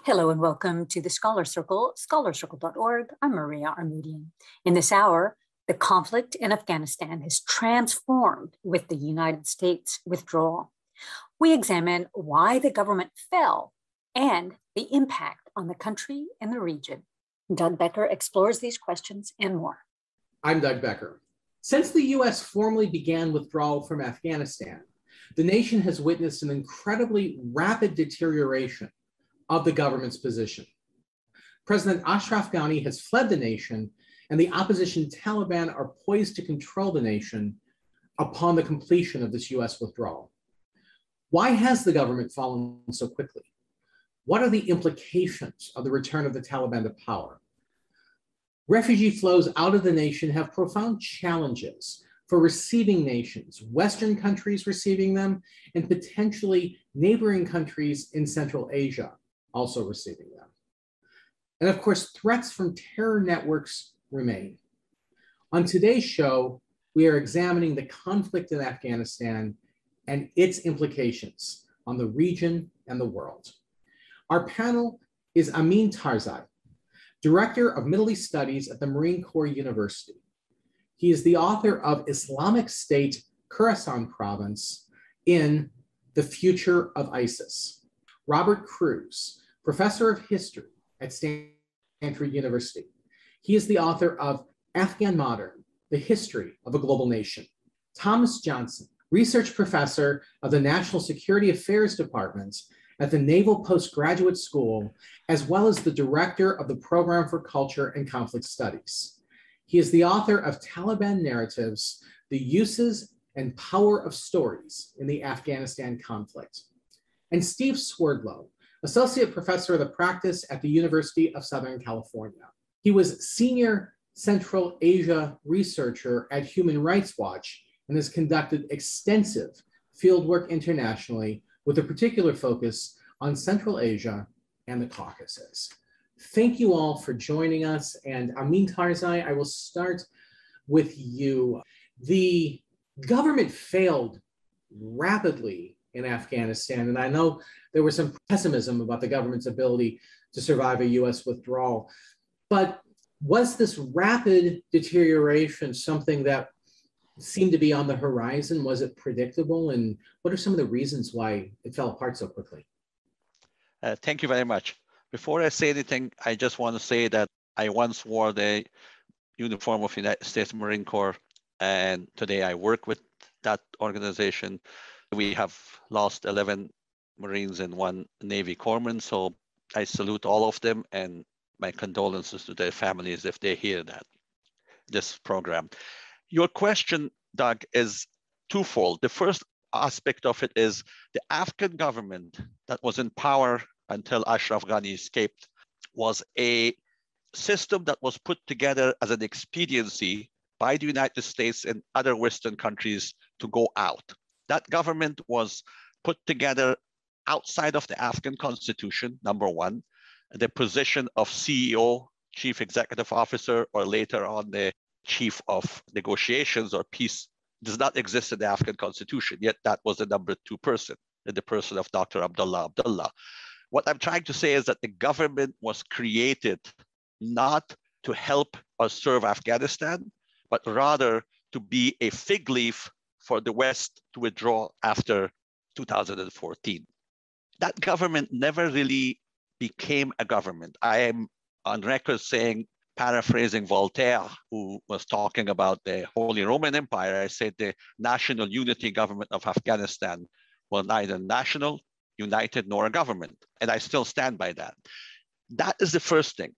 Hello and welcome to the Scholar Circle, scholarcircle.org. I'm Maria Armedian. In this hour, the conflict in Afghanistan has transformed with the United States withdrawal. We examine why the government fell and the impact on the country and the region. Doug Becker explores these questions and more. I'm Doug Becker. Since the U.S. formally began withdrawal from Afghanistan, the nation has witnessed an incredibly rapid deterioration of the government's position. President Ashraf Ghani has fled the nation, and the opposition Taliban are poised to control the nation upon the completion of this US withdrawal. Why has the government fallen so quickly? What are the implications of the return of the Taliban to power? Refugee flows out of the nation have profound challenges for receiving nations, Western countries receiving them, and potentially neighboring countries in Central Asia also receiving them. And of course, threats from terror networks remain. On today's show, we are examining the conflict in Afghanistan and its implications on the region and the world. Our panel is Amin Tarzi, Director of Middle East Studies at the Marine Corps University. He is the author of Islamic State, Khorasan Province in The Future of ISIS. Robert Cruz, Professor of History at Stanford University. He is the author of Afghan Modern, The History of a Global Nation. Thomas Johnson, Research Professor of the National Security Affairs Department at the Naval Postgraduate School, as well as the Director of the Program for Culture and Conflict Studies. He is the author of Taliban Narratives, The Uses and Power of Stories in the Afghanistan Conflict. And Steve Swerdlow, Associate Professor of the Practice at the University of Southern California. He was Senior Central Asia Researcher at Human Rights Watch and has conducted extensive fieldwork internationally with a particular focus on Central Asia and the Caucasus. Thank you all for joining us. And Amin Tarzi, I will start with you. The government failed rapidly in Afghanistan, and I know there was some pessimism about the government's ability to survive a US withdrawal, but was this rapid deterioration something that seemed to be on the horizon? Was it predictable? And what are some of the reasons why it fell apart so quickly? Thank you very much. Before I say anything, I just want to say that I once wore the uniform of United States Marine Corps, and today I work with that organization. We have lost 11 Marines and 1 Navy corpsman, so I salute all of them, and my condolences to their families if they hear this program. Your question, Doug, is twofold. The first aspect of it is the Afghan government that was in power until Ashraf Ghani escaped was a system that was put together as an expediency by the United States and other Western countries to go out. That government was put together outside of the Afghan constitution, number one. The position of CEO, Chief Executive Officer, or later on the Chief of Negotiations or Peace does not exist in the Afghan constitution, yet that was the number 2 person, in the person of Dr. Abdullah Abdullah. What I'm trying to say is that the government was created not to help or serve Afghanistan, but rather to be a fig leaf for the West to withdraw after 2014. That government never really became a government. I am on record saying, paraphrasing Voltaire, who was talking about the Holy Roman Empire, I said the national unity government of Afghanistan was neither national, united, nor a government. And I still stand by that. That is the first thing.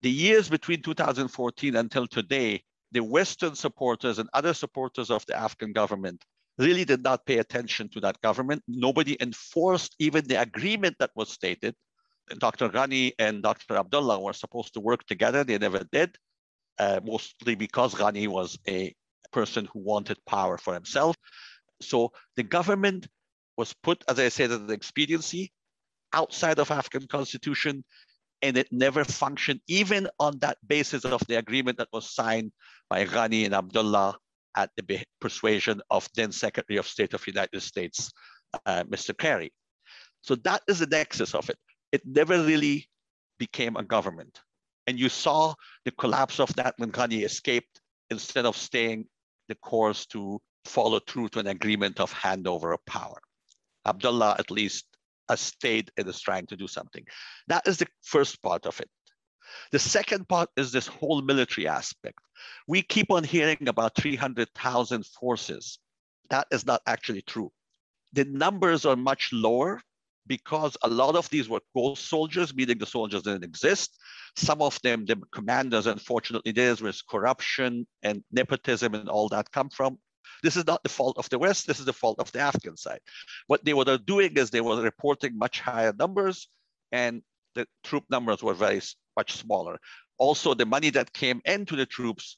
The years between 2014 until today, the Western supporters and other supporters of the Afghan government really did not pay attention to that government. Nobody enforced even the agreement that was stated. Dr. Ghani and Dr. Abdullah were supposed to work together. They never did, mostly because Ghani was a person who wanted power for himself. So the government was put, as I said, as an expediency outside of Afghan constitution, and it never functioned even on that basis of the agreement that was signed by Ghani and Abdullah at the persuasion of then Secretary of State of the United States, Mr. Kerry. So that is the nexus of it. it never really became a government. And you saw the collapse of that when Ghani escaped instead of staying the course to follow through to an agreement of handover of power. Abdullah, at least, has stayed and is trying to do something. That is the first part of it. The second part is this whole military aspect. We keep on hearing about 300,000 forces. That is not actually true. The numbers are much lower because a lot of these were ghost soldiers, meaning the soldiers didn't exist. Some of them, the commanders, unfortunately, there's where corruption and nepotism and all that come from. This is not the fault of the West. This is the fault of the Afghan side. What they were doing is they were reporting much higher numbers, and the troop numbers were very much smaller. Also, the money that came into the troops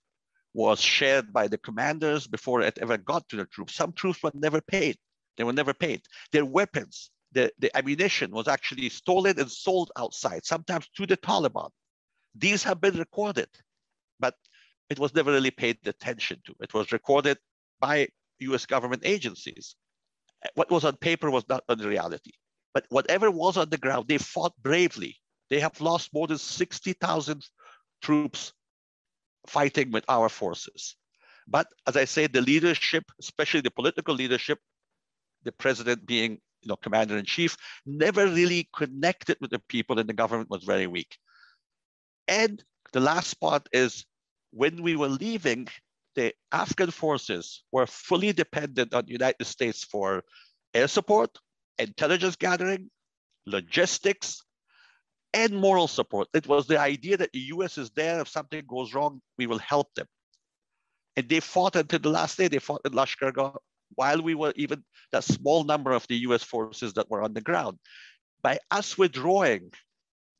was shared by the commanders before it ever got to the troops. Some troops were never paid. They were never paid. Their weapons, the ammunition was actually stolen and sold outside, sometimes to the Taliban. These have been recorded, but it was never really paid attention to. It was recorded by US government agencies. What was on paper was not on reality. But whatever was on the ground, they fought bravely. They have lost more than 60,000 troops fighting with our forces. But as I say, the leadership, especially the political leadership, the president being commander-in-chief, never really connected with the people, and the government was very weak. And the last part is when we were leaving, the Afghan forces were fully dependent on the United States for air support, intelligence gathering, logistics, and moral support. It was the idea that the US is there. If something goes wrong, we will help them. And they fought until the last day. They fought in Lashkar while we were even that small number of the US forces that were on the ground. By us withdrawing,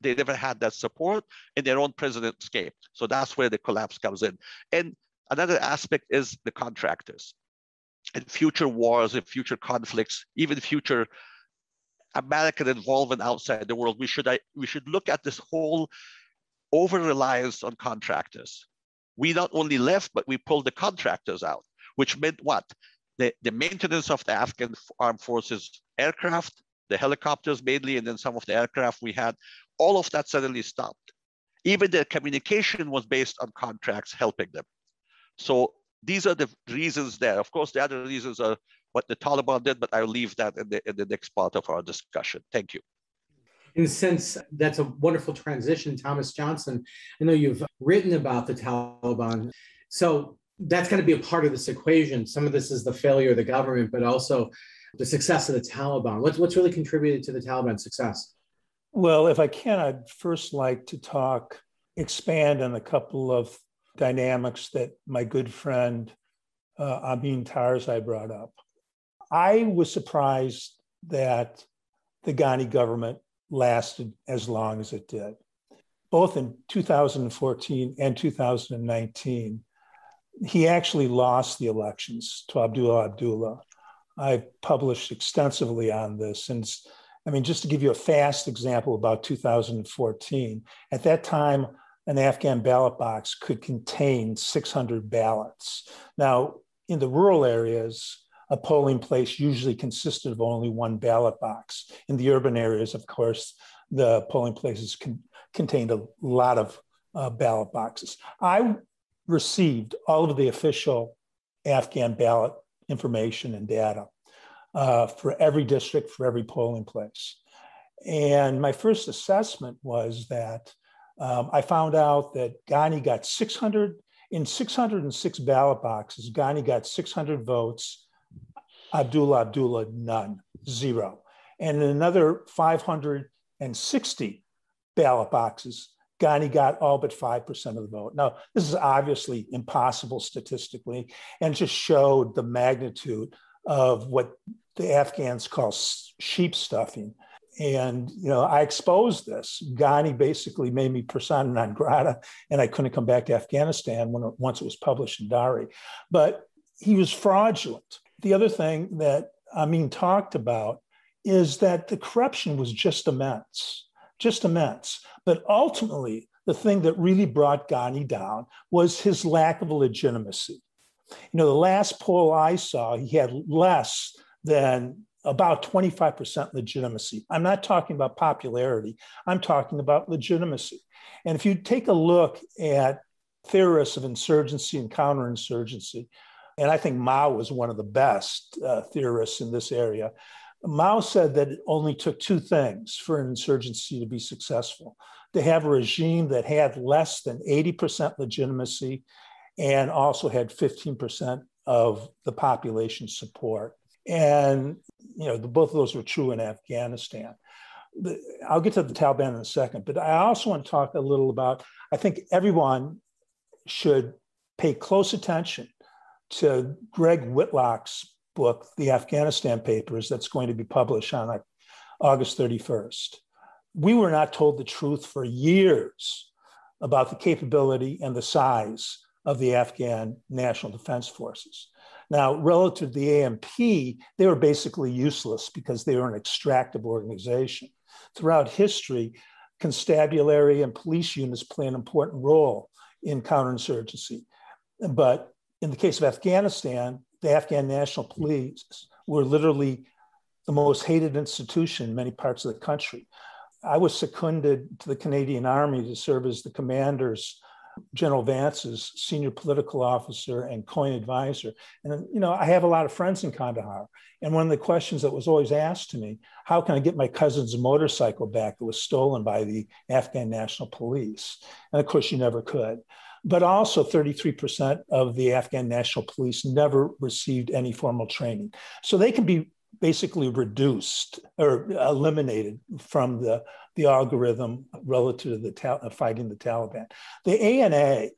they never had that support, and their own president escaped. So that's where the collapse comes in. And another aspect is the contractors. In future wars, in future conflicts, even future American involvement outside the world, we should look at this whole over-reliance on contractors. We not only left, but we pulled the contractors out, which meant what? The maintenance of the Afghan armed forces aircraft, the helicopters mainly, and then some of the aircraft we had, all of that suddenly stopped. Even their communication was based on contracts helping them. So these are the reasons there. Of course, the other reasons are what the Taliban did, but I'll leave that in the next part of our discussion. Thank you. In a sense, that's a wonderful transition. Thomas Johnson, I know you've written about the Taliban. So that's going to be a part of this equation. Some of this is the failure of the government, but also the success of the Taliban. What's really contributed to the Taliban success? Well, if I can, I'd first like to expand on a couple of dynamics that my good friend Amin Tarzi brought up. I was surprised that the Ghani government lasted as long as it did. Both in 2014 and 2019, he actually lost the elections to Abdullah. I published extensively on this. And just to give you a fast example about 2014, at that time, an Afghan ballot box could contain 600 ballots. Now, in the rural areas, a polling place usually consisted of only one ballot box. In the urban areas, of course, the polling places contained a lot of ballot boxes. I received all of the official Afghan ballot information and data for every district, for every polling place. And my first assessment was that I found out that Ghani got 606 ballot boxes. Ghani got 600 votes. Abdullah, none, 0. And in another 560 ballot boxes, Ghani got all but 5% of the vote. Now, this is obviously impossible statistically, and just showed the magnitude of what the Afghans call sheep stuffing. And, I exposed this. Ghani basically made me persona non grata, and I couldn't come back to Afghanistan once it was published in Dari. But he was fraudulent. The other thing that Amin talked about is that the corruption was just immense. But ultimately, the thing that really brought Ghani down was his lack of legitimacy. The last poll I saw, he had less than about 25% legitimacy. I'm not talking about popularity. I'm talking about legitimacy. And if you take a look at theorists of insurgency and counterinsurgency, and I think Mao was one of the best theorists in this area, Mao said that it only took two things for an insurgency to be successful: to have a regime that had less than 80% legitimacy and also had 15% of the population support. And both of those were true in Afghanistan. I'll get to the Taliban in a second, but I also want to talk a little about, I think everyone should pay close attention to Greg Whitlock's book, The Afghanistan Papers, that's going to be published on August 31st. We were not told the truth for years about the capability and the size of the Afghan National Defense Forces. Now, relative to the ANP, they were basically useless because they were an extractive organization. Throughout history, constabulary and police units play an important role in counterinsurgency. But in the case of Afghanistan, the Afghan National Police were literally the most hated institution in many parts of the country. I was seconded to the Canadian Army to serve as the commander's, General Vance's senior political officer and COIN advisor. And, I have a lot of friends in Kandahar. And one of the questions that was always asked to me, how can I get my cousin's motorcycle back that was stolen by the Afghan National Police? And of course, you never could. But also 33% of the Afghan National Police never received any formal training. So they can be basically reduced or eliminated from the algorithm relative to the fighting the Taliban. The ANA,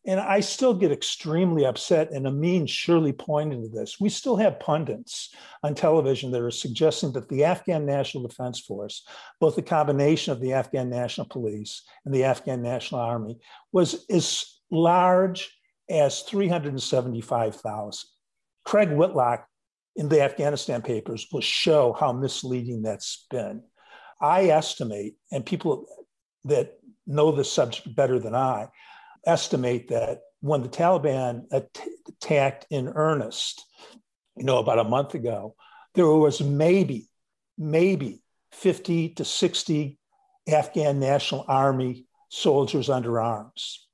and I still get extremely upset, and Amin surely pointed to this, we still have pundits on television that are suggesting that the Afghan National Defense Force, both the combination of the Afghan National Police and the Afghan National Army, was as large as 375,000. Craig Whitlock in the Afghanistan Papers will show how misleading that's been. I estimate, and people that know the subject better than I estimate, that when the Taliban attacked in earnest, about a month ago, there was maybe 50 to 60 Afghan National Army soldiers under arms.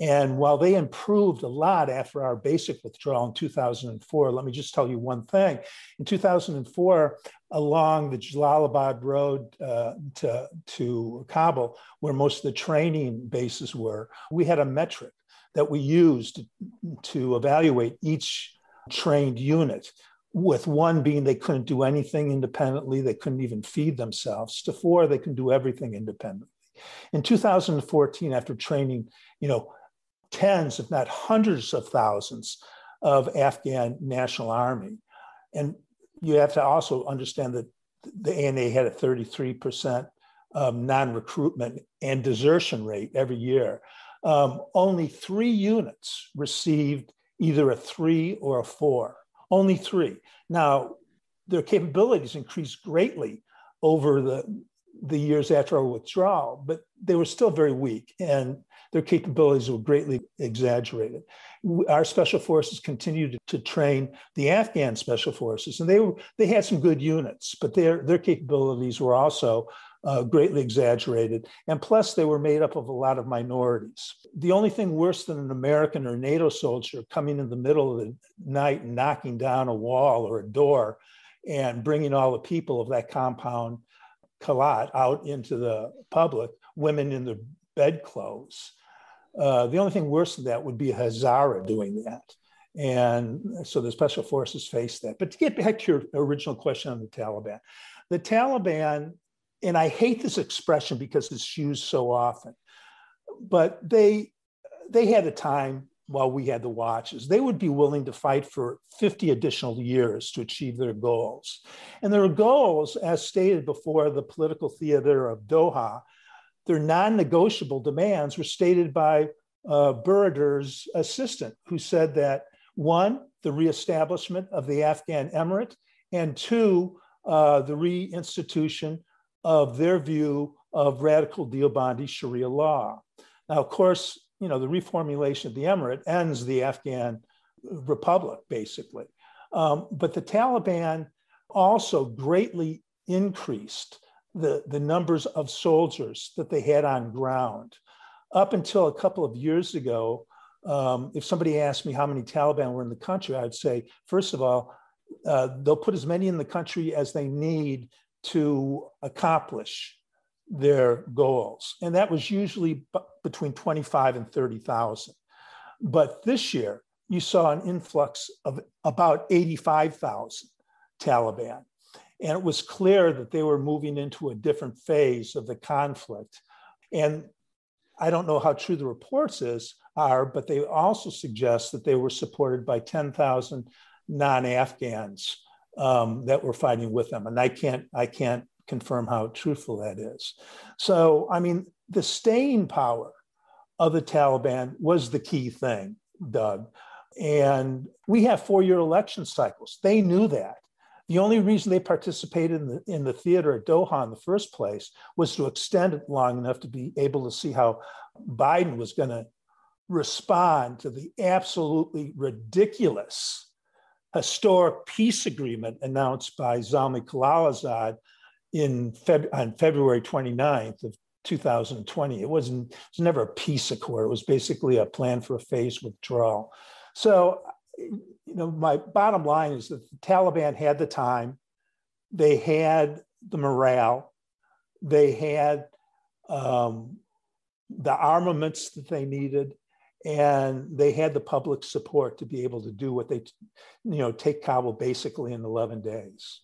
And while they improved a lot after our basic withdrawal in 2004, let me just tell you one thing. In 2004, along the Jalalabad road to Kabul, where most of the training bases were, we had a metric that we used to evaluate each trained unit, with one being they couldn't do anything independently, they couldn't even feed themselves, to 4, they can do everything independently. In 2014, after training, tens, if not hundreds of thousands of Afghan National Army. And you have to also understand that the ANA had a 33% non-recruitment and desertion rate every year. Only 3 units received either a 3 or a 4, only 3. Now, their capabilities increased greatly over the years after our withdrawal, but they were still very weak and their capabilities were greatly exaggerated. Our special forces continued to train the Afghan special forces, and they had some good units, but their capabilities were also greatly exaggerated. And plus, they were made up of a lot of minorities. The only thing worse than an American or NATO soldier coming in the middle of the night and knocking down a wall or a door and bringing all the people of that compound Kalat out into the public, women in their bedclothes. The only thing worse than that would be a Hazara doing that. And so the special forces face that. But to get back to your original question on the Taliban, and I hate this expression because it's used so often, but they had a time while we had the watches. They would be willing to fight for 50 additional years to achieve their goals. And their goals, as stated before the political theater of Doha, their non-negotiable demands were stated by Baradar's assistant, who said that 1, the reestablishment of the Afghan emirate, and 2, the reinstitution of their view of radical Deobandi Sharia law. Now, of course, the reformulation of the emirate ends the Afghan republic, basically. But the Taliban also greatly increased the numbers of soldiers that they had on ground. Up until a couple of years ago, if somebody asked me how many Taliban were in the country, I'd say, first of all, they'll put as many in the country as they need to accomplish their goals. And that was usually between 25 and 30,000. But this year, you saw an influx of about 85,000 Taliban. And it was clear that they were moving into a different phase of the conflict. And I don't know how true the reports are, but they also suggest that they were supported by 10,000 non-Afghans that were fighting with them. And I can't confirm how truthful that is. So, I mean, the staying power of the Taliban was the key thing, Doug. And we have 4-year election cycles. They knew that. The only reason they participated in the theater at Doha in the first place was to extend it long enough to be able to see how Biden was going to respond to the absolutely ridiculous historic peace agreement announced by Zalmay Khalilzad on February 29th of 2020. It was never a peace accord. It was basically a plan for a phased withdrawal. So, my bottom line is that the Taliban had the time, they had the morale, they had the armaments that they needed, and they had the public support to be able to do what they, take Kabul basically in 11 days.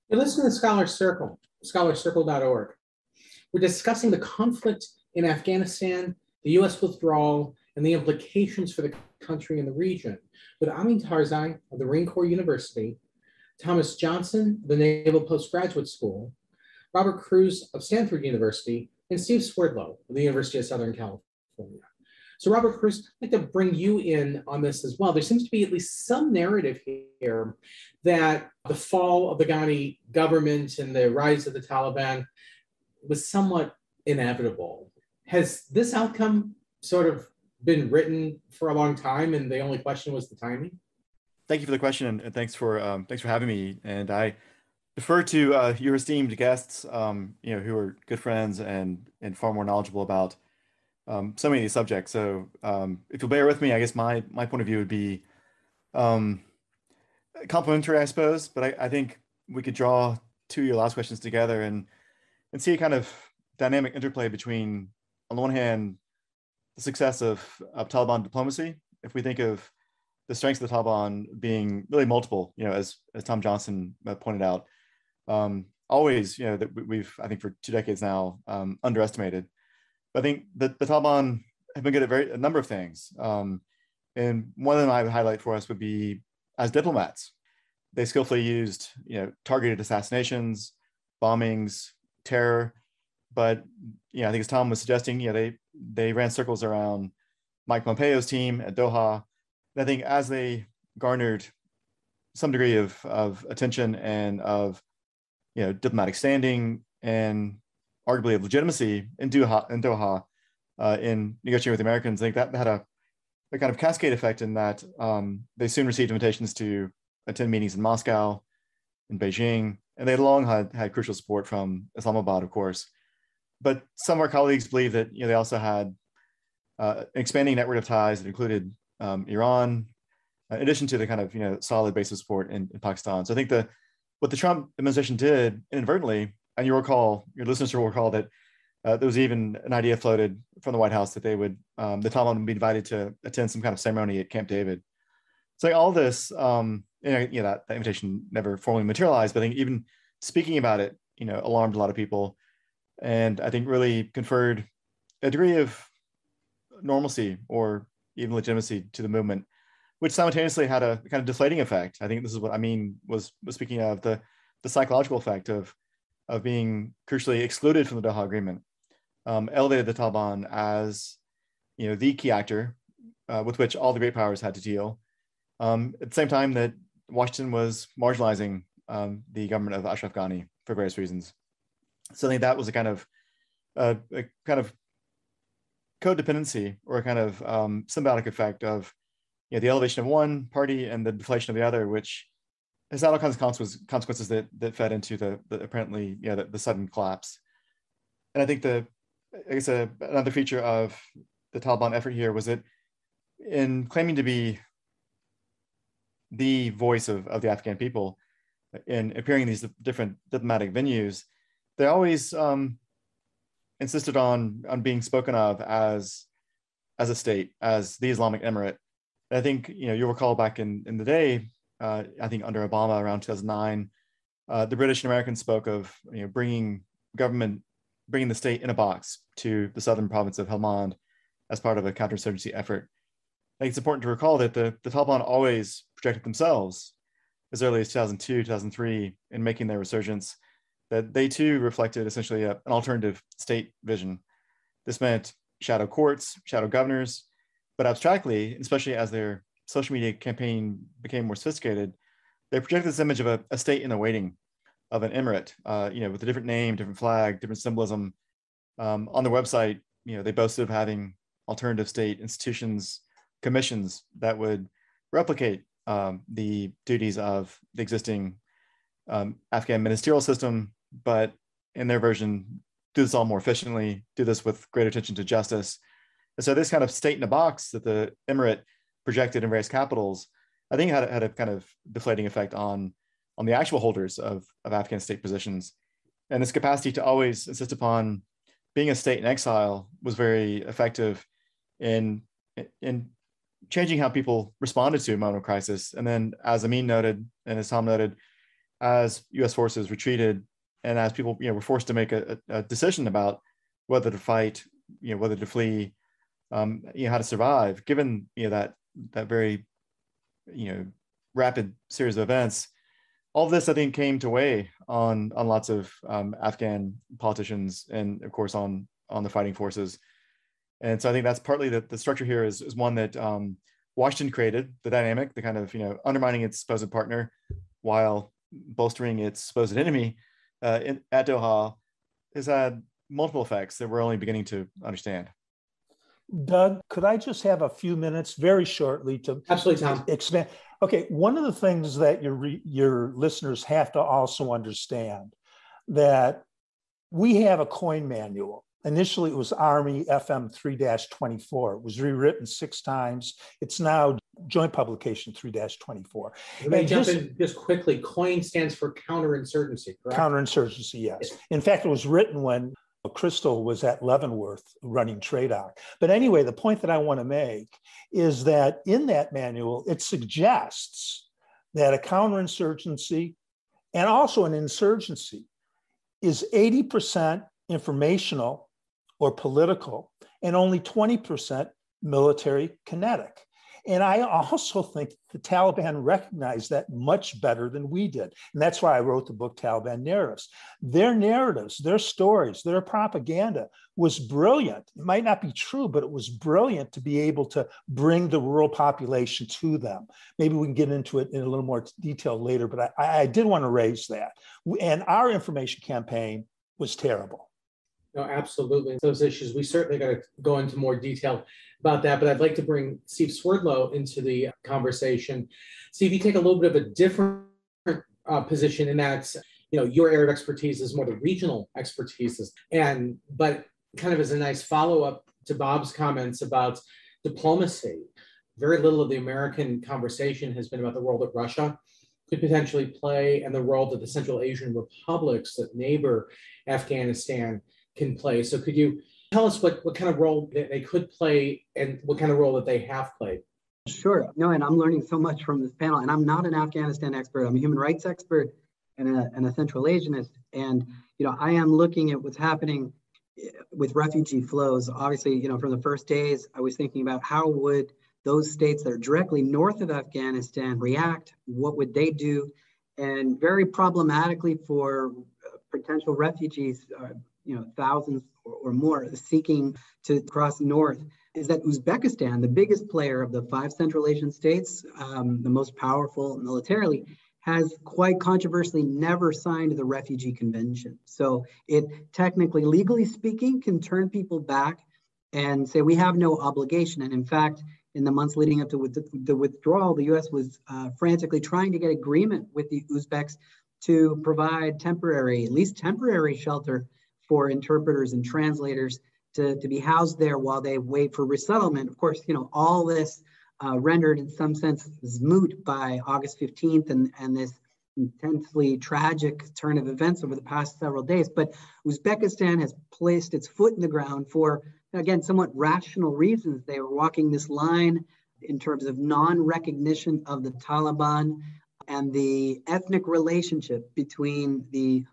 You're listening to Scholar Circle, scholarcircle.org. We're discussing the conflict in Afghanistan, the U.S. withdrawal, and the implications for the country and the region with Amin Tarzi of the Marine Corps University, Thomas Johnson of the Naval Postgraduate School, Robert Cruz of Stanford University, and Steve Swerdlow of the University of Southern California. So Robert Cruz, I'd like to bring you in on this as well. There seems to be at least some narrative here that the fall of the Ghani government and the rise of the Taliban was somewhat inevitable. Has this outcome sort of been written for a long time, and the only question was the timing? Thank you for the question, and thanks for having me. And I defer to your esteemed guests, who are good friends and far more knowledgeable about so many of these subjects. So if you'll bear with me, I guess my point of view would be complementary, I suppose. But I think we could draw two of your last questions together and see a kind of dynamic interplay between, on the one hand, the success of Taliban diplomacy. If we think of the strengths of the Taliban being really multiple, as Tom Johnson pointed out, always, that we've, I think for 2 decades now, underestimated. But I think that the Taliban have been good at a number of things. And one of them I would highlight for us would be as diplomats. They skillfully used, targeted assassinations, bombings, terror. But I think as Tom was suggesting, they ran circles around Mike Pompeo's team at Doha. And I think as they garnered some degree of attention and of diplomatic standing and arguably of legitimacy in Doha in negotiating with the Americans, I think that had a kind of cascade effect in that they soon received invitations to attend meetings in Moscow, in Beijing, and they had long had crucial support from Islamabad, of course. But some of our colleagues believe that they also had an expanding network of ties that included Iran, in addition to the kind of solid base of support in Pakistan. So I think what the Trump administration did inadvertently, and your listeners will recall that there was even an idea floated from the White House that the Taliban would be invited to attend some kind of ceremony at Camp David. So all this, that invitation never formally materialized, but I think even speaking about it, alarmed a lot of people. And I think really conferred a degree of normalcy or even legitimacy to the movement, which simultaneously had a kind of deflating effect. I think this is what Amin was speaking of, the psychological effect of being crucially excluded from the Doha Agreement, elevated the Taliban as the key actor with which all the great powers had to deal. At the same time that Washington was marginalizing the government of Ashraf Ghani for various reasons. So I think that was a kind of codependency or a kind of symbiotic effect of the elevation of one party and the deflation of the other, which has had all kinds of consequences that fed into the apparently, the sudden collapse. And I think another feature of the Taliban effort here was that in claiming to be the voice of the Afghan people, in appearing in these different diplomatic venues, they always insisted on being spoken of as a state, as the Islamic Emirate. And I think you'll recall back in the day, I think under Obama around 2009, the British and Americans spoke of bringing the state in a box to the southern province of Helmand as part of a counterinsurgency effort. I think it's important to recall that the Taliban always projected themselves as early as 2002, 2003 in making their resurgence, that they too reflected essentially an alternative state vision. This meant shadow courts, shadow governors, but abstractly, especially as their social media campaign became more sophisticated, they projected this image of a state in the waiting of an emirate, with a different name, different flag, different symbolism. On their website, they boasted of having alternative state institutions, commissions that would replicate the duties of the existing Afghan ministerial system, but in their version, do this all more efficiently, do this with greater attention to justice. And so this kind of state in a box that the emirate projected in various capitals, I think had a kind of deflating effect on the actual holders of Afghan state positions. And this capacity to always insist upon being a state in exile was very effective in changing how people responded to a moment of crisis. And then, as Amin noted, and as Tom noted, as US forces retreated and as people were forced to make a decision about whether to fight, whether to flee, how to survive, given that very rapid series of events, all of this I think came to weigh on lots of Afghan politicians and of course on the fighting forces. And so I think that's partly the structure here is one that Washington created, the dynamic, the kind of undermining its supposed partner while bolstering its supposed enemy at Doha, has had multiple effects that we're only beginning to understand. Doug, could I just have a few minutes very shortly to Absolutely, Tom. expand? Okay, one of the things that your listeners have to also understand that we have a coin manual. Initially, it was Army FM 3-24. It was rewritten 6 times. It's now joint publication 3-24. Let me jump in just quickly. COIN stands for counterinsurgency, correct? Counterinsurgency, yes. In fact, it was written when Crystal was at Leavenworth running TRADOC. But anyway, the point that I want to make is that in that manual, it suggests that a counterinsurgency and also an insurgency is 80% informational or political and only 20% military kinetic. And I also think the Taliban recognized that much better than we did. And that's why I wrote the book, Taliban Narratives. Their narratives, their stories, their propaganda was brilliant. It might not be true, but it was brilliant to be able to bring the rural population to them. Maybe we can get into it in a little more detail later, but I did want to raise that. And our information campaign was terrible. No, absolutely. Those issues, we certainly got to go into more detail about that, but I'd like to bring Steve Swerdlow into the conversation. Steve, you take a little bit of a different position in that, your area of expertise is more the regional expertise, but kind of as a nice follow-up to Bob's comments about diplomacy, very little of the American conversation has been about the role that Russia could potentially play and the role that the Central Asian republics that neighbor Afghanistan can play. So could you tell us what kind of role that they could play and what kind of role that they have played? Sure. No, and I'm learning so much from this panel. And I'm not an Afghanistan expert. I'm a human rights expert and a Central Asianist. And, I am looking at what's happening with refugee flows. Obviously, from the first days, I was thinking about how would those states that are directly north of Afghanistan react? What would they do? And very problematically for potential refugees, thousands or more seeking to cross north, is that Uzbekistan, the biggest player of the 5 Central Asian states, the most powerful militarily, has quite controversially never signed the Refugee Convention. So it technically, legally speaking, can turn people back and say we have no obligation. And in fact, in the months leading up to the withdrawal, the U.S. was frantically trying to get agreement with the Uzbeks to provide at least temporary shelter for interpreters and translators to be housed there while they wait for resettlement. Of course, all this rendered in some sense moot by August 15th and this intensely tragic turn of events over the past several days. But Uzbekistan has placed its foot in the ground for, again, somewhat rational reasons. They were walking this line in terms of non-recognition of the Taliban and the ethnic relationship between the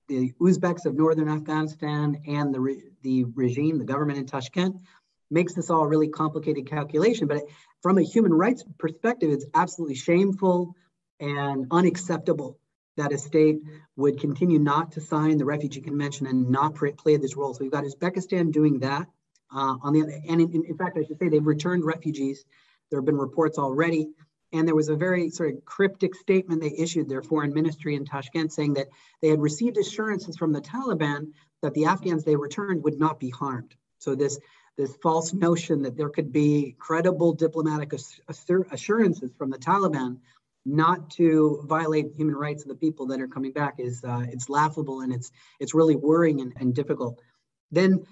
Uzbeks of northern Afghanistan and the regime, the government in Tashkent, makes this all a really complicated calculation. But from a human rights perspective, it's absolutely shameful and unacceptable that a state would continue not to sign the Refugee Convention and not play this role. So we've got Uzbekistan doing that. In fact, I should say they've returned refugees. There have been reports already. And there was a very sort of cryptic statement they issued, their foreign ministry in Tashkent, saying that they had received assurances from the Taliban that the Afghans they returned would not be harmed. So this false notion that there could be credible diplomatic assurances from the Taliban not to violate human rights of the people that are coming back is it's laughable, and it's really worrying and difficult. Then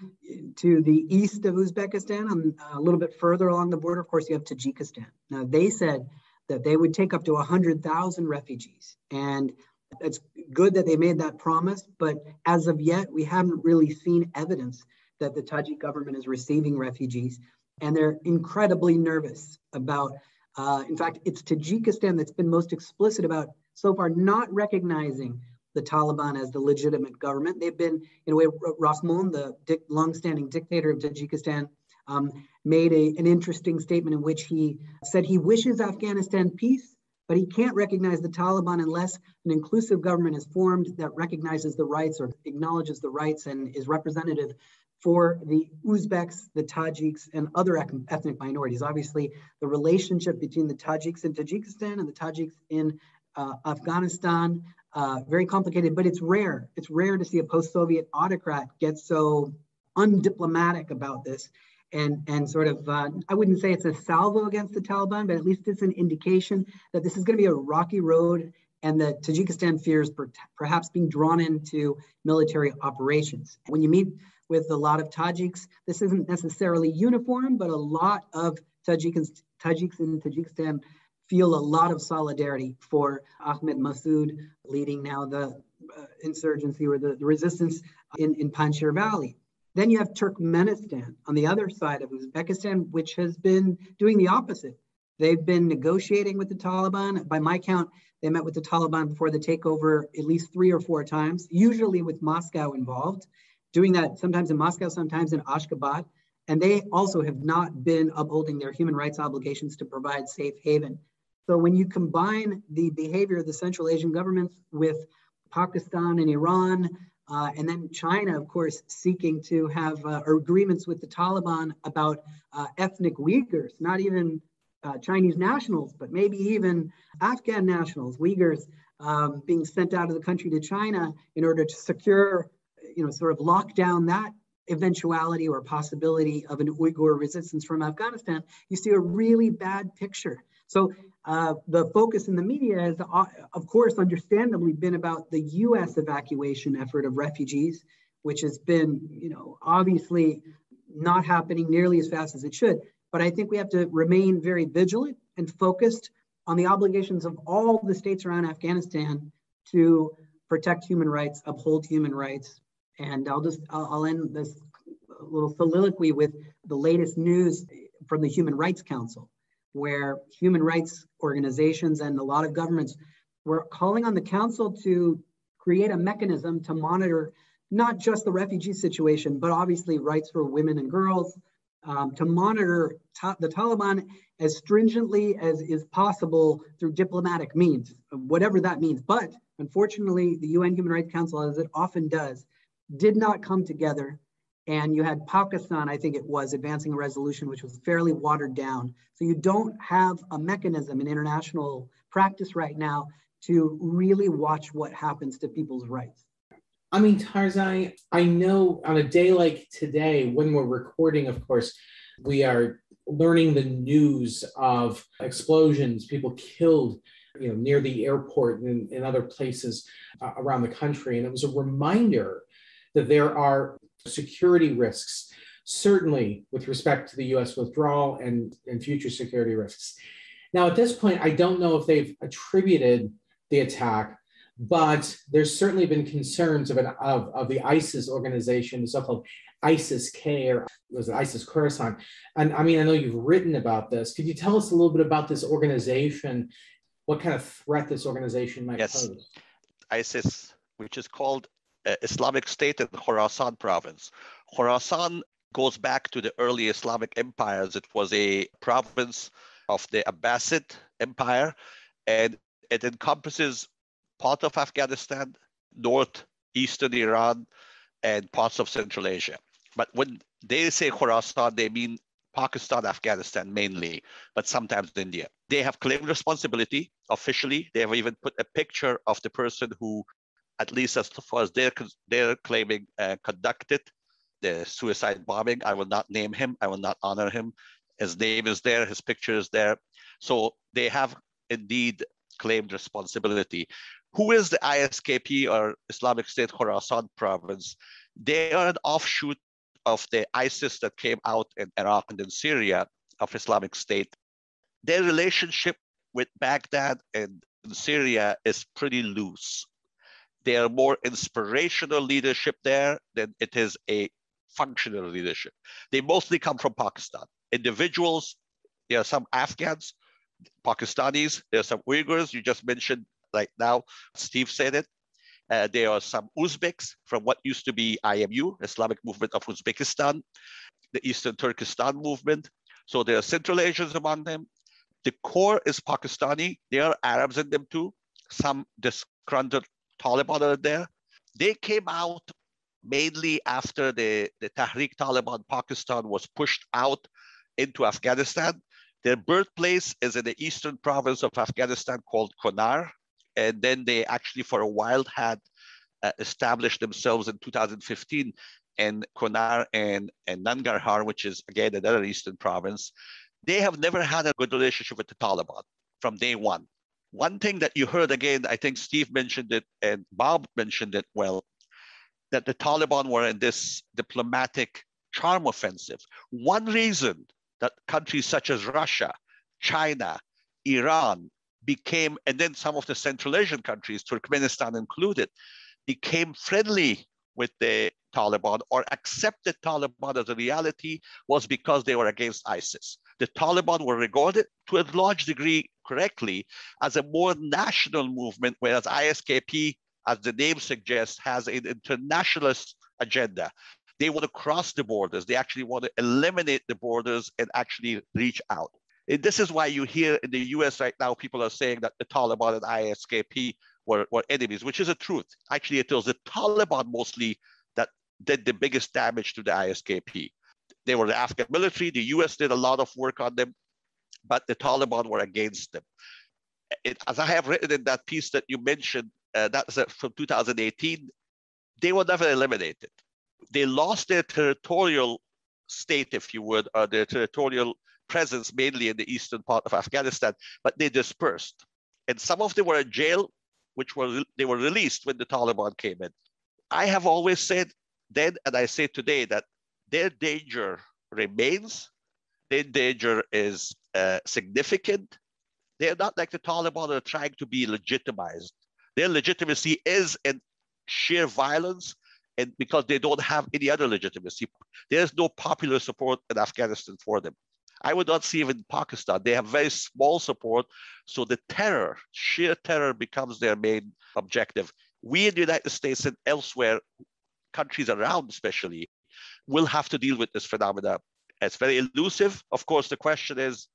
to the east of Uzbekistan, a little bit further along the border, of course, you have Tajikistan. Now, they said that they would take up to 100,000 refugees. And it's good that they made that promise, but as of yet, we haven't really seen evidence that the Tajik government is receiving refugees. And they're incredibly nervous about, in fact, it's Tajikistan that's been most explicit about so far not recognizing the Taliban as the legitimate government. They've been, in a way, Rasmon, the longstanding dictator of Tajikistan, made an interesting statement in which he said he wishes Afghanistan peace, but he can't recognize the Taliban unless an inclusive government is formed that recognizes the rights or acknowledges the rights and is representative for the Uzbeks, the Tajiks, and other ethnic minorities. Obviously, the relationship between the Tajiks in Tajikistan and the Tajiks in Afghanistan, very complicated, but it's rare. It's rare to see a post-Soviet autocrat get so undiplomatic about this. And sort of, I wouldn't say it's a salvo against the Taliban, but at least it's an indication that this is going to be a rocky road and that Tajikistan fears perhaps being drawn into military operations. When you meet with a lot of Tajiks, this isn't necessarily uniform, but a lot of Tajiks in Tajikistan feel a lot of solidarity for Ahmed Massoud leading now the insurgency or the resistance in Panjshir Valley. Then you have Turkmenistan on the other side of Uzbekistan, which has been doing the opposite. They've been negotiating with the Taliban. By my count, they met with the Taliban before the takeover at least 3 or 4 times, usually with Moscow involved, doing that sometimes in Moscow, sometimes in Ashgabat. And they also have not been upholding their human rights obligations to provide safe haven. So when you combine the behavior of the Central Asian governments with Pakistan and Iran, and then China, of course, seeking to have agreements with the Taliban about ethnic Uyghurs, not even Chinese nationals, but maybe even Afghan nationals, Uyghurs being sent out of the country to China in order to secure, sort of lock down that eventuality or possibility of an Uyghur resistance from Afghanistan, you see a really bad picture. So the focus in the media has, of course, understandably been about the U.S. evacuation effort of refugees, which has been, obviously not happening nearly as fast as it should. But I think we have to remain very vigilant and focused on the obligations of all the states around Afghanistan to protect human rights, uphold human rights. And I'll end this little soliloquy with the latest news from the Human Rights Council, where human rights organizations and a lot of governments were calling on the council to create a mechanism to monitor not just the refugee situation, but obviously rights for women and girls, to monitor the Taliban as stringently as is possible through diplomatic means, whatever that means. But unfortunately, the UN Human Rights Council, as it often does, did not come together. And you had Pakistan, I think it was, advancing a resolution which was fairly watered down. So you don't have a mechanism in international practice right now to really watch what happens to people's rights. Amin Tarzi, I know on a day like today, when we're recording, of course, we are learning the news of explosions, people killed, near the airport and in other places around the country. And it was a reminder that there are security risks, certainly with respect to the US withdrawal and future security risks. Now, at this point, I don't know if they've attributed the attack, but there's certainly been concerns of the ISIS organization, the so-called ISIS-K, or was it ISIS Khorasan? And I mean, I know you've written about this. Could you tell us a little bit about this organization, what kind of threat this organization might pose? ISIS, which is called Islamic State in Khorasan province. Khorasan goes back to the early Islamic empires. It was a province of the Abbasid Empire, and it encompasses part of Afghanistan, northeastern Iran, and parts of Central Asia. But when they say Khorasan, they mean Pakistan, Afghanistan mainly, but sometimes India. They have claimed responsibility officially. They have even put a picture of the person who, at least as far as they're claiming, conducted the suicide bombing. I will not name him. I will not honor him. His name is there. His picture is there. So they have indeed claimed responsibility. Who is the ISKP, or Islamic State Khorasan province? They are an offshoot of the ISIS that came out in Iraq and in Syria, of Islamic State. Their relationship with Baghdad and Syria is pretty loose. They are more inspirational leadership there than it is a functional leadership. They mostly come from Pakistan. Individuals, there are some Afghans, Pakistanis, there are some Uyghurs, you just mentioned right now, Steve said it. There are some Uzbeks from what used to be IMU, Islamic Movement of Uzbekistan, the Eastern Turkestan movement. So there are Central Asians among them. The core is Pakistani. There are Arabs in them too. Some disgruntled Taliban are there. They came out mainly after the Tahrik Taliban Pakistan was pushed out into Afghanistan. Their birthplace is in the eastern province of Afghanistan called Kunar. And then they actually for a while had established themselves in 2015 in Kunar and Nangarhar, which is again another eastern province. They have never had a good relationship with the Taliban from day one. One thing that you heard again, I think Steve mentioned it and Bob mentioned it well, that the Taliban were in this diplomatic charm offensive. One reason that countries such as Russia, China, Iran became, and then some of the Central Asian countries, Turkmenistan included, became friendly with the Taliban or accepted Taliban as a reality was because they were against ISIS. The Taliban were regarded to a large degree correctly as a more national movement, whereas ISKP, as the name suggests, has an internationalist agenda. They want to cross the borders. They actually want to eliminate the borders and actually reach out. And this is why you hear in the US right now, people are saying that the Taliban and ISKP were enemies, which is a truth. Actually, it was the Taliban mostly that did the biggest damage to the ISKP. They were the Afghan military. The US did a lot of work on them, but the Taliban were against them. As I have written in that piece that you mentioned, that's from 2018, they were never eliminated. They lost their territorial state, if you would, or their territorial presence mainly in the eastern part of Afghanistan, but they dispersed. And some of them were in jail, they were released when the Taliban came in. I have always said then, and I say today, that their danger remains. Their danger is significant. They're not like the Taliban that are trying to be legitimized. Their legitimacy is in sheer violence, and because they don't have any other legitimacy. There's no popular support in Afghanistan for them. I would not see even Pakistan. They have very small support. So the terror, sheer terror becomes their main objective. We in the United States and elsewhere, countries around especially, will have to deal with this phenomena. It's very elusive. Of course, the question is,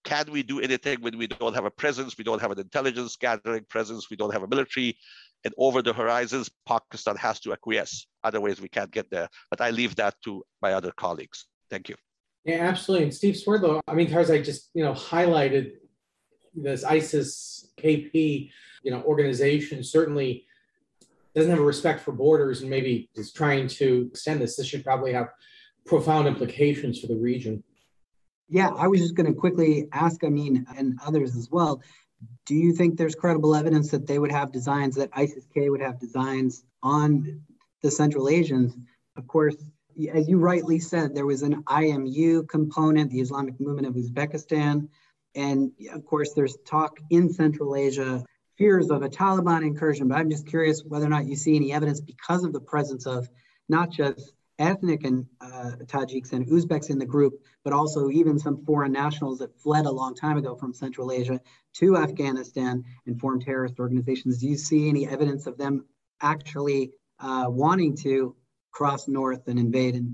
can we do anything when we don't have a presence? We don't have an intelligence gathering presence. We don't have a military. And over the horizons, Pakistan has to acquiesce. Otherwise, we can't get there. But I leave that to my other colleagues. Thank you. Yeah, absolutely. And Steve Swerdlow, Amin Tarzi just, highlighted this ISIS KP, organization certainly doesn't have a respect for borders and maybe is trying to extend this. This should probably have profound implications for the region. Yeah, I was just going to quickly ask, and others as well, do you think there's credible evidence that they would have designs, that ISIS-K would have designs on the Central Asians? Of course, as you rightly said, there was an IMU component, the Islamic Movement of Uzbekistan. And of course, there's talk in Central Asia, fears of a Taliban incursion. But I'm just curious whether or not you see any evidence because of the presence of not just ethnic and Tajiks and Uzbeks in the group, but also even some foreign nationals that fled a long time ago from Central Asia to Afghanistan and formed terrorist organizations. Do you see any evidence of them actually wanting to cross north and invade?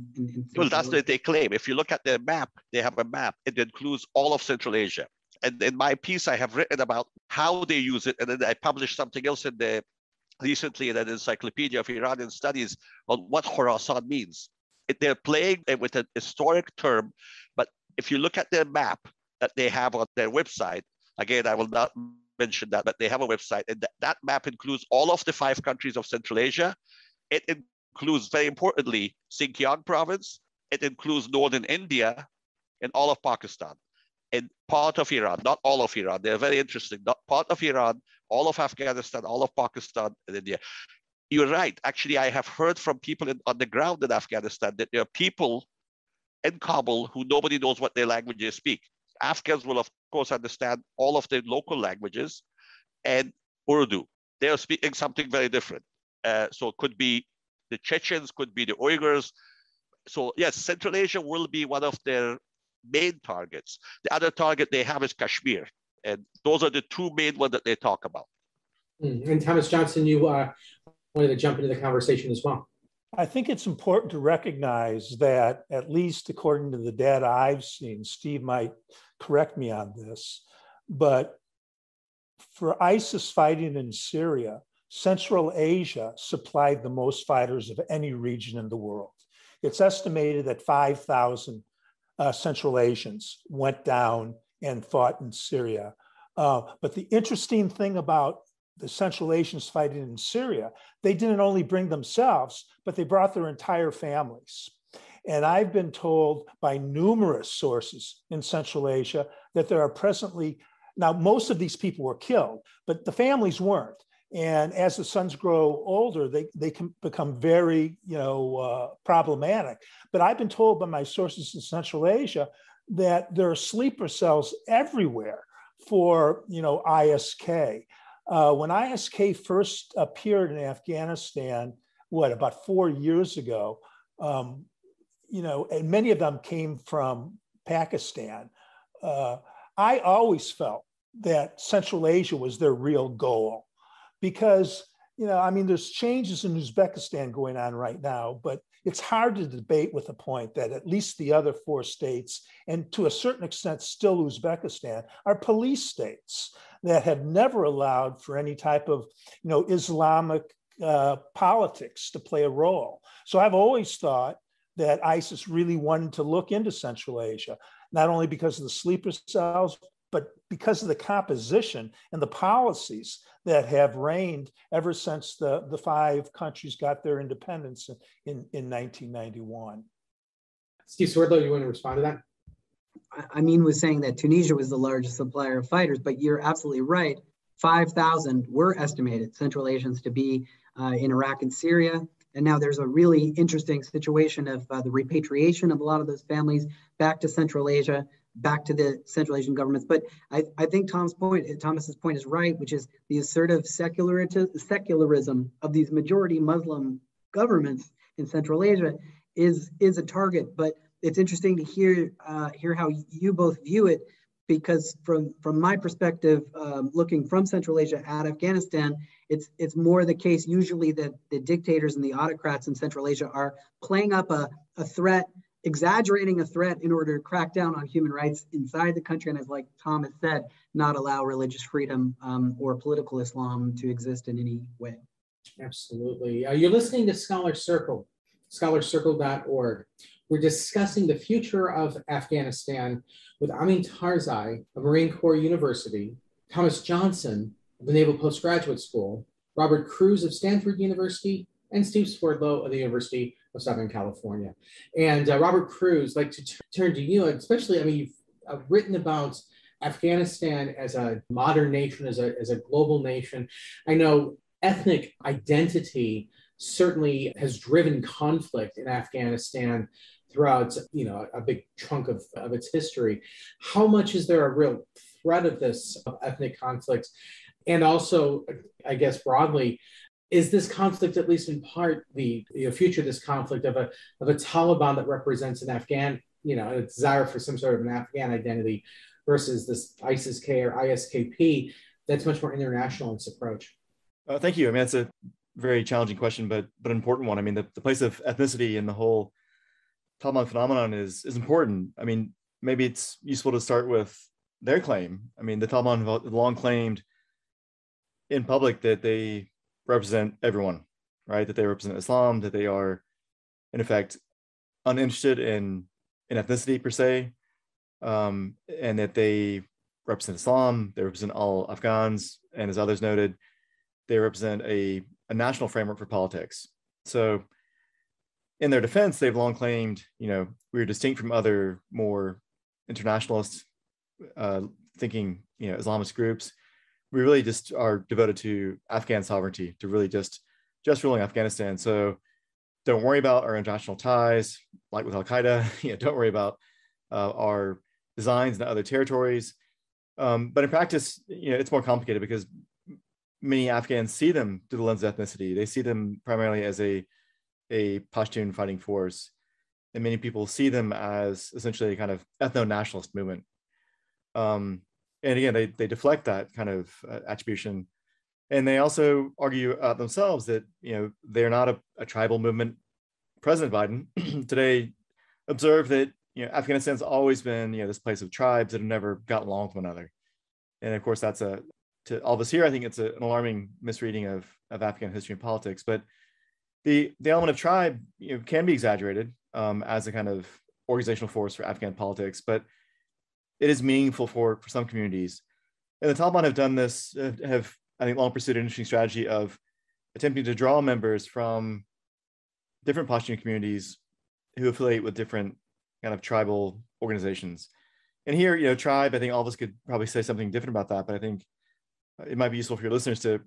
Well, that's what they claim. If you look at their map, they have a map. It includes all of Central Asia. And in my piece, I have written about how they use it. And then I published something else in the recently in an encyclopedia of Iranian studies on what Khorasan means. They're playing with an historic term, but if you look at their map that they have on their website, again, I will not mention that, but they have a website, and that map includes all of the 5 countries of Central Asia. It includes, very importantly, Xinjiang province. It includes northern India and all of Pakistan. And part of Iran, not all of Iran. They're very interesting. Not part of Iran, all of Afghanistan, all of Pakistan, and India. You're right. Actually, I have heard from people on the ground in Afghanistan that there are people in Kabul who nobody knows what their languages speak. Afghans will, of course, understand all of the local languages and Urdu. They are speaking something very different. So it could be the Chechens, could be the Uyghurs. So yes, Central Asia will be one of their main targets. The other target they have is Kashmir. And those are the 2 main ones that they talk about. And Thomas Johnson, you wanted to jump into the conversation as well. I think it's important to recognize that, at least according to the data I've seen, Steve might correct me on this, but for ISIS fighting in Syria, Central Asia supplied the most fighters of any region in the world. It's estimated that 5,000 Central Asians went down and fought in Syria. But the interesting thing about the Central Asians fighting in Syria, they didn't only bring themselves, but they brought their entire families. And I've been told by numerous sources in Central Asia that there are presently, now most of these people were killed, but the families weren't. And as the sons grow older, they can become very, problematic. But I've been told by my sources in Central Asia that there are sleeper cells everywhere for, ISK. When ISK first appeared in Afghanistan, about 4 years ago, and many of them came from Pakistan. I always felt that Central Asia was their real goal. Because, there's changes in Uzbekistan going on right now, but it's hard to debate with the point that at least the other 4 states, and to a certain extent still Uzbekistan, are police states that have never allowed for any type of, Islamic politics to play a role. So I've always thought that ISIS really wanted to look into Central Asia, not only because of the sleeper cells, but because of the composition and the policies that have reigned ever since the 5 countries got their independence in 1991. Steve Swerdlow, you want to respond to that? Amin was saying that Tunisia was the largest supplier of fighters, but you're absolutely right. 5,000 were estimated Central Asians to be in Iraq and Syria. And now there's a really interesting situation of the repatriation of a lot of those families back to Central Asia, back to the Central Asian governments. But I think Thomas's point is right, which is the assertive secularism of these majority Muslim governments in Central Asia is a target. But it's interesting to hear how you both view it, because from my perspective, looking from Central Asia at Afghanistan, it's more the case usually that the dictators and the autocrats in Central Asia are playing up a threat, exaggerating a threat in order to crack down on human rights inside the country, and as like Thomas said, not allow religious freedom or political Islam to exist in any way. Absolutely. You're listening to Scholar Circle, scholarcircle.org. We're discussing the future of Afghanistan with Amin Tarzi of Marine Corps University, Thomas Johnson of the Naval Postgraduate School, Robert Cruz of Stanford University, and Steve Swerdlow of the University of Southern California. And Robert Cruz, I'd like to turn to you, and especially, written about Afghanistan as a modern nation, as a global nation. I know ethnic identity certainly has driven conflict in Afghanistan throughout, a big chunk of its history. How much is there a real threat of this ethnic conflict? And also, I guess broadly, is this conflict, at least in part, the future of this conflict of a Taliban that represents an Afghan, a desire for some sort of an Afghan identity versus this ISIS-K or ISKP that's much more international in its approach? Thank you. I mean, that's a very challenging question, but an important one. I mean, the place of ethnicity in the whole Taliban phenomenon is important. I mean, maybe it's useful to start with their claim. I mean, the Taliban have long claimed in public that they represent everyone, right? That they represent Islam, that they are, in effect, uninterested in ethnicity per se, and that they represent Islam, they represent all Afghans, and as others noted, they represent a national framework for politics. So in their defense, they've long claimed, we're distinct from other more internationalist thinking, Islamist groups. We really just are devoted to Afghan sovereignty, to really just ruling Afghanistan. So don't worry about our international ties, like with Al-Qaeda. Don't worry about our designs in other territories. But in practice, it's more complicated because many Afghans see them through the lens of ethnicity. They see them primarily as a Pashtun fighting force. And many people see them as essentially a kind of ethno-nationalist movement. And again, they deflect that kind of attribution. And they also argue themselves that, they're not a tribal movement. President Biden today observed that, Afghanistan's always been, this place of tribes that have never gotten along with one another. And of course, that's to all of us here, I think it's an alarming misreading of Afghan history and politics. But the element of tribe, can be exaggerated as a kind of organizational force for Afghan politics, but it is meaningful for some communities. And the Taliban have done this, have I think long pursued an interesting strategy of attempting to draw members from different Pashtun communities who affiliate with different kind of tribal organizations. And here, tribe, I think all of us could probably say something different about that, but I think it might be useful for your listeners to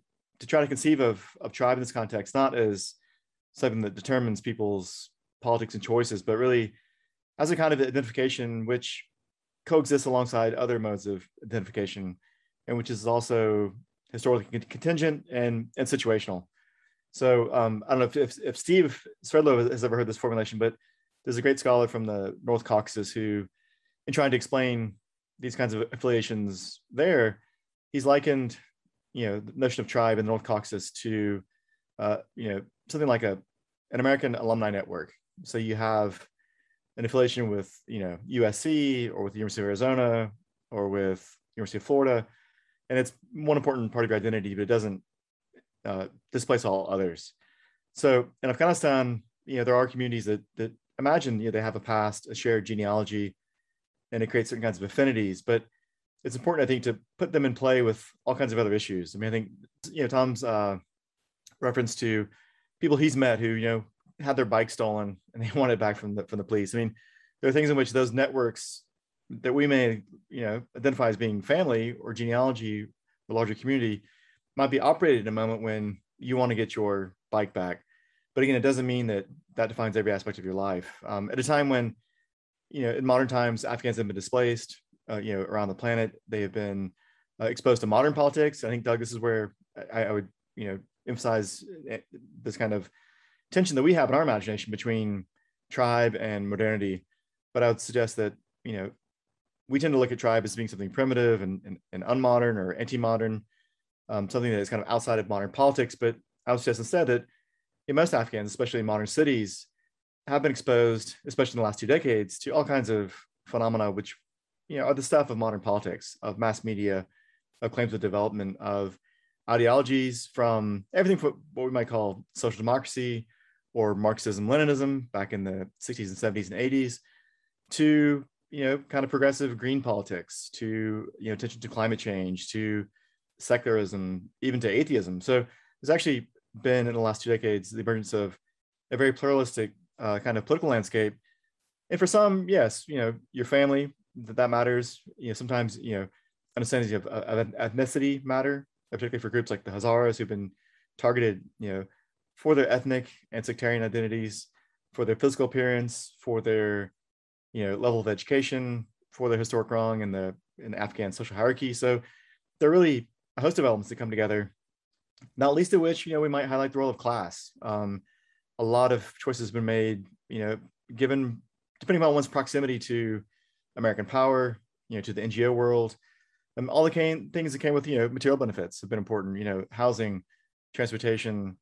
try to conceive of tribe in this context, not as something that determines people's politics and choices, but really as a kind of identification which coexists alongside other modes of identification, and which is also historically contingent and situational. So I don't know if Steve Swerdlow has ever heard this formulation, but there's a great scholar from the North Caucasus who, in trying to explain these kinds of affiliations there, he's likened, the notion of tribe in the North Caucasus to, something like an American alumni network. So you have an affiliation with, USC or with the University of Arizona or with University of Florida, and it's one important part of your identity, but it doesn't displace all others. So in Afghanistan, there are communities that imagine, they have a past, a shared genealogy, and it creates certain kinds of affinities. But it's important, I think, to put them in play with all kinds of other issues. I mean, I think, Tom's reference to people he's met who, had their bike stolen and they want it back from the police. I mean, there are things in which those networks that we may, identify as being family or genealogy or larger community might be operated in a moment when you want to get your bike back. But again, it doesn't mean that defines every aspect of your life. At a time when, in modern times, Afghans have been displaced, around the planet. They have been exposed to modern politics. I think, Doug, this is where I would, emphasize this kind of tension that we have in our imagination between tribe and modernity. But I would suggest that, we tend to look at tribe as being something primitive and unmodern or anti-modern, something that is kind of outside of modern politics. But I would suggest instead that most Afghans, especially in modern cities, have been exposed, especially in the last 2 decades, to all kinds of phenomena which, are the stuff of modern politics, of mass media, of claims of development, of ideologies, from everything from what we might call social democracy or Marxism-Leninism back in the 60s and 70s and 80s, to, kind of progressive green politics, to, attention to climate change, to secularism, even to atheism. So there's actually been, in the last 2 decades, the emergence of a very pluralistic kind of political landscape. And for some, yes, your family that matters. Sometimes, understanding of ethnicity matter, particularly for groups like the Hazaras who've been targeted, for their ethnic and sectarian identities, for their physical appearance, for their, level of education, for their historic wrong in the Afghan social hierarchy. So there are really a host of elements that come together, not least of which, we might highlight the role of class. A lot of choices have been made, given, depending on one's proximity to American power, to the NGO world, all the things that came with, material benefits have been important, housing, transportation,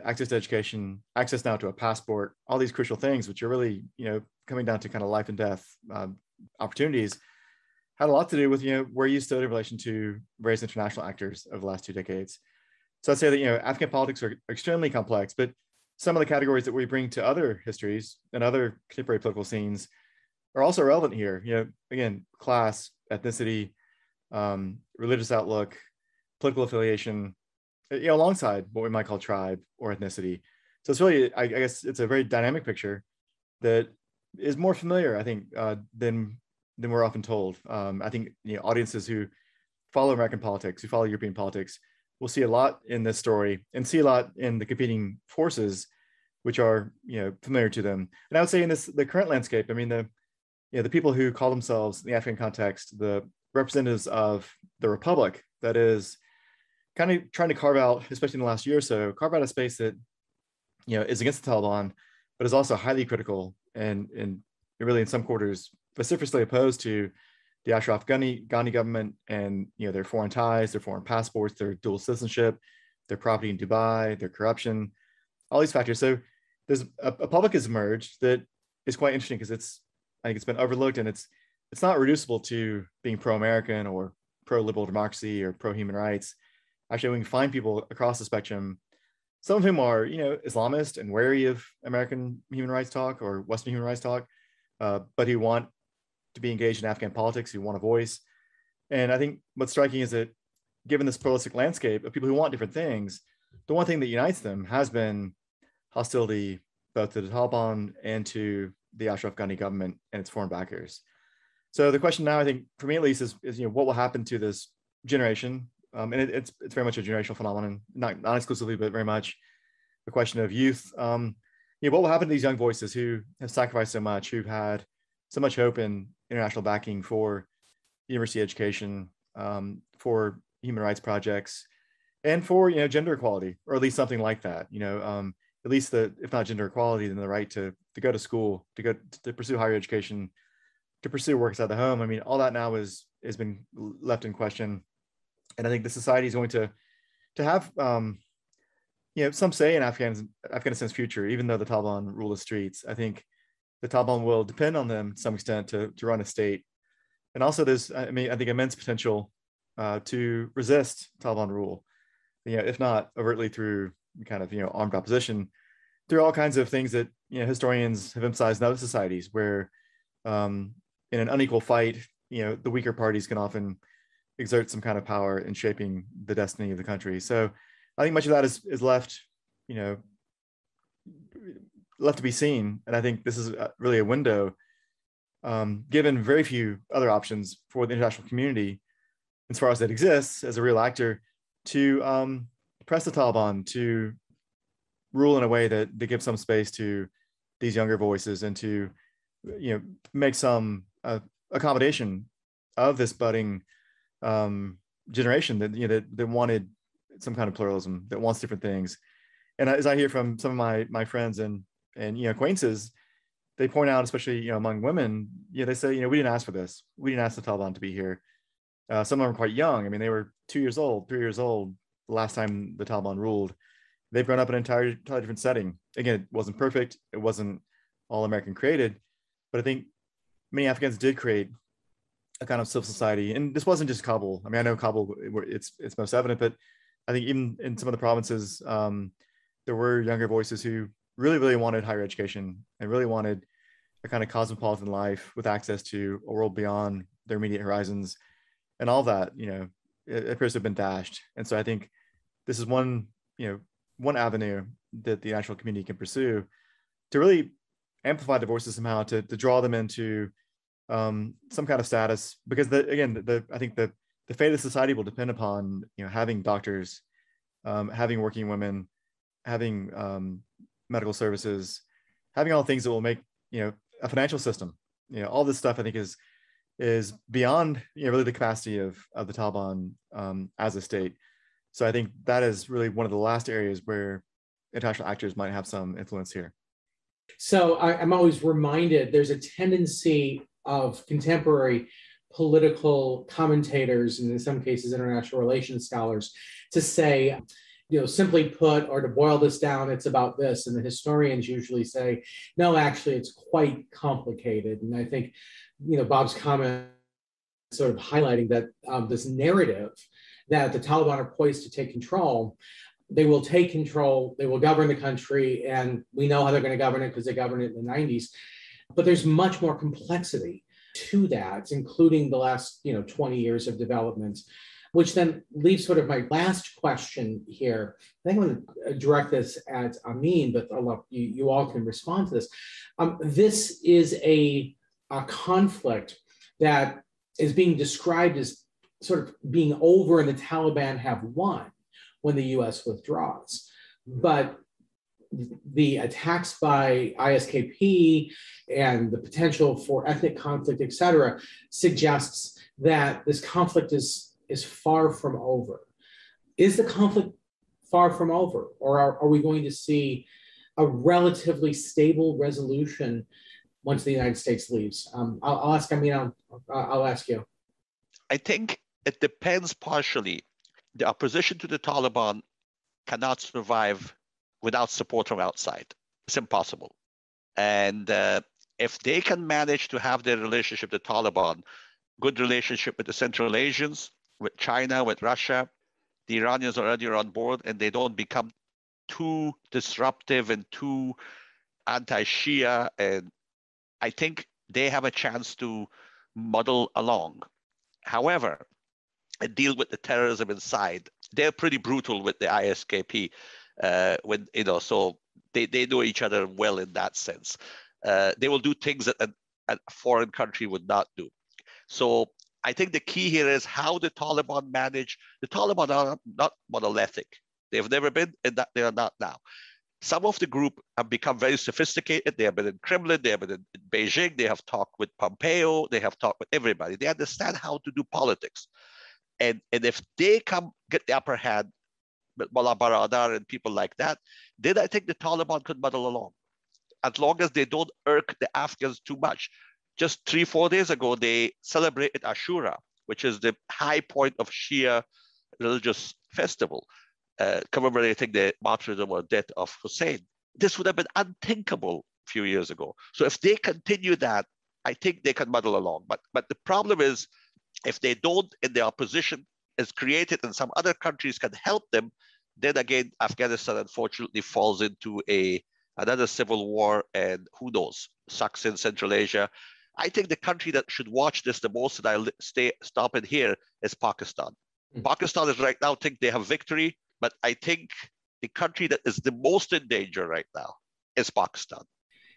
access to education, access now to a passport, all these crucial things, which are really, coming down to kind of life and death opportunities, had a lot to do with, where you stood in relation to various international actors over the last 2 decades. So I'd say that, Afghan politics are extremely complex, but some of the categories that we bring to other histories and other contemporary political scenes are also relevant here. Again, class, ethnicity, religious outlook, political affiliation, alongside what we might call tribe or ethnicity. So it's really, I guess it's a very dynamic picture that is more familiar, I think, than we're often told. I think, audiences who follow American politics, who follow European politics, will see a lot in this story and see a lot in the competing forces, which are, familiar to them. And I would say in the current landscape, I mean, the people who call themselves, in the Afghan context, the representatives of the Republic, that is kind of trying to carve out, especially in the last year or so, carve out a space that, is against the Taliban, but is also highly critical and really in some quarters vociferously opposed to the Ashraf Ghani government and, their foreign ties, their foreign passports, their dual citizenship, their property in Dubai, their corruption, all these factors. So there's a public has emerged that is quite interesting because I think it's been overlooked, and it's not reducible to being pro-American or pro-liberal democracy or pro-human rights. Actually, we can find people across the spectrum, some of whom are, Islamist and wary of American human rights talk or Western human rights talk, but who want to be engaged in Afghan politics, who want a voice. And I think what's striking is that given this pluralistic landscape of people who want different things, the one thing that unites them has been hostility both to the Taliban and to the Ashraf Ghani government and its foreign backers. So the question now, I think, for me at least, is what will happen to this generation? And it's very much a generational phenomenon, not exclusively, but very much a question of youth. What will happen to these young voices who have sacrificed so much, who've had so much hope in international backing for university education, for human rights projects, and for gender equality, or at least something like that. At least if not gender equality, then the right to go to school, to pursue higher education, to pursue work outside the home. I mean, all that now has been left in question, and I think the society is going to have some say in Afghanistan's future, even though the Taliban rule the streets. I think the Taliban will depend on them to some extent to run a state, and also there's, I think, immense potential to resist Taliban rule. If not overtly through kind of armed opposition, through all kinds of things that historians have emphasized in other societies, where in an unequal fight, the weaker parties can often exert some kind of power in shaping the destiny of the country. So I think much of that is left, left to be seen. And I think this is really a window, given very few other options for the international community, as far as it exists as a real actor, to press the Taliban to rule in a way that gives some space to these younger voices, and to make some accommodation of this budding generation that wanted some kind of pluralism, that wants different things. And as I hear from some of my friends and acquaintances, they point out, especially among women, they say, we didn't ask for this. We didn't ask the Taliban to be here. Some of them are quite young. I mean, they were 2 years old, 3 years old the last time the Taliban ruled. They've grown up in an entirely different setting. Again, it wasn't perfect. It wasn't all American created, but I think many Afghans did create a kind of civil society. And this wasn't just Kabul. I mean, I know Kabul, it's most evident, but I think even in some of the provinces, there were younger voices who really, really wanted higher education and really wanted a kind of cosmopolitan life with access to a world beyond their immediate horizons. And all that, it appears to have been dashed. And so I think this is one avenue that the international community can pursue to really amplify the voices somehow, to draw them into some kind of status, because I think the fate of society will depend upon, having doctors, having working women, having medical services, having all things that will make, a financial system, all this stuff I think is beyond, really the capacity of the Taliban as a state. So I think that is really one of the last areas where international actors might have some influence here. So I'm always reminded there's a tendency of contemporary political commentators, and in some cases international relations scholars, to say, simply put, or to boil this down, it's about this. And the historians usually say, no, actually, it's quite complicated. And I think, Bob's comment sort of highlighting that this narrative that the Taliban are poised to take control. They will take control, they will govern the country, and we know how they're going to govern it because they governed it in the 90s. But there's much more complexity to that, including the last 20 years of development, which then leaves sort of my last question here. I think I'm going to direct this at Amin, but you all can respond to this. This is a conflict that is being described as sort of being over and the Taliban have won when the US withdraws. But the attacks by ISKP and the potential for ethnic conflict, et cetera, suggests that this conflict is far from over. Is the conflict far from over, or are we going to see a relatively stable resolution once the United States leaves? I'll ask Amin, I'll ask you. I think it depends partially. The opposition to the Taliban cannot survive without support from outside. It's impossible. And if they can manage to have their relationship with the Taliban, good relationship with the Central Asians, with China, with Russia, the Iranians already are on board, and they don't become too disruptive and too anti-Shia, and I think they have a chance to muddle along. However, and deal with the terrorism inside. They're pretty brutal with the ISKP, so they know each other well in that sense. They will do things that a foreign country would not do. So I think the key here is how the Taliban manage. The Taliban are not monolithic. They've never been, and that they are not now. Some of the group have become very sophisticated. They have been in Kremlin, they have been in Beijing, they have talked with Pompeo, they have talked with everybody. They understand how to do politics. And if they get the upper hand with Mullah Baradar and people like that, then I think the Taliban could muddle along, as long as they don't irk the Afghans too much. Just 3-4 days ago, they celebrated Ashura, which is the high point of Shia religious festival, commemorating the martyrdom or death of Hussein. This would have been unthinkable a few years ago. So if they continue that, I think they can muddle along. But the problem is, if they don't, and the opposition is created and some other countries can help them, then again, Afghanistan unfortunately falls into another civil war, and who knows, sucks in Central Asia. I think the country that should watch this the most, and I'll stop it here, is Pakistan. Mm-hmm. Pakistan is right now, think they have victory, but I think the country that is the most in danger right now is Pakistan.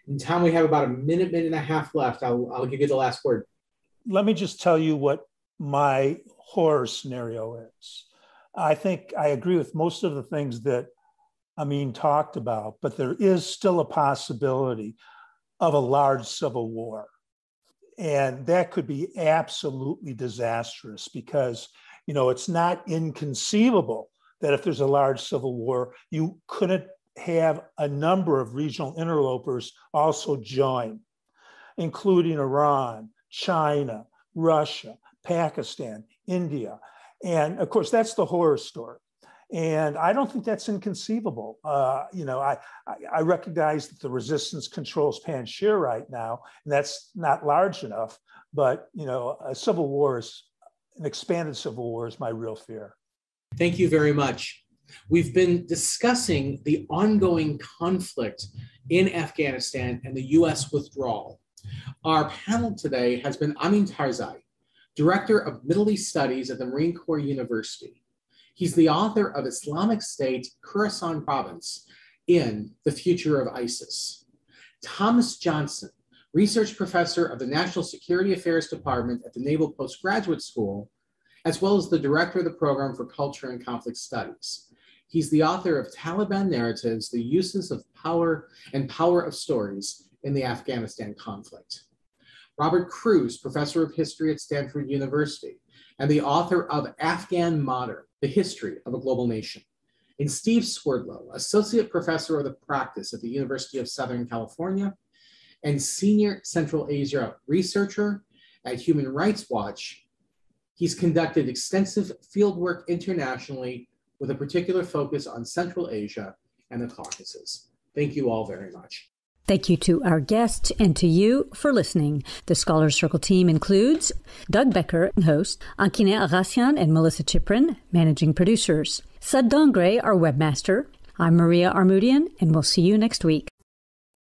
In time, we have about a minute and a half left. I'll give you the last word. Let me just tell you what my horror scenario is. I think I agree with most of the things that Amin talked about, but there is still a possibility of a large civil war. And that could be absolutely disastrous because, it's not inconceivable that if there's a large civil war, you couldn't have a number of regional interlopers also join, including Iran, China, Russia, Pakistan, India. And of course, that's the horror story. And I don't think that's inconceivable. I recognize that the resistance controls Panjshir right now, and that's not large enough. But, a civil war an expanded civil war is my real fear. Thank you very much. We've been discussing the ongoing conflict in Afghanistan and the US withdrawal. Our panel today has been Amin Tarzi, Director of Middle East Studies at the Marine Corps University. He's the author of Islamic State, Khorasan Province in The Future of ISIS. Thomas Johnson, research professor of the National Security Affairs Department at the Naval Postgraduate School, as well as the director of the Program for Culture and Conflict Studies. He's the author of Taliban Narratives, The Uses of Power and Power of Stories in the Afghanistan Conflict. Robert Cruz, professor of history at Stanford University, and the author of Afghan Modern, The History of a Global Nation. And Steve Swerdlow, associate professor of the practice at the University of Southern California and senior Central Asia researcher at Human Rights Watch. He's conducted extensive fieldwork internationally with a particular focus on Central Asia and the Caucasus. Thank you all very much. Thank you to our guests and to you for listening. The Scholars Circle team includes Doug Becker, host, Ankine Agassian and Melissa Chiprin, managing producers, Sad Dongre, our webmaster. I'm Maria Armoudian, and we'll see you next week.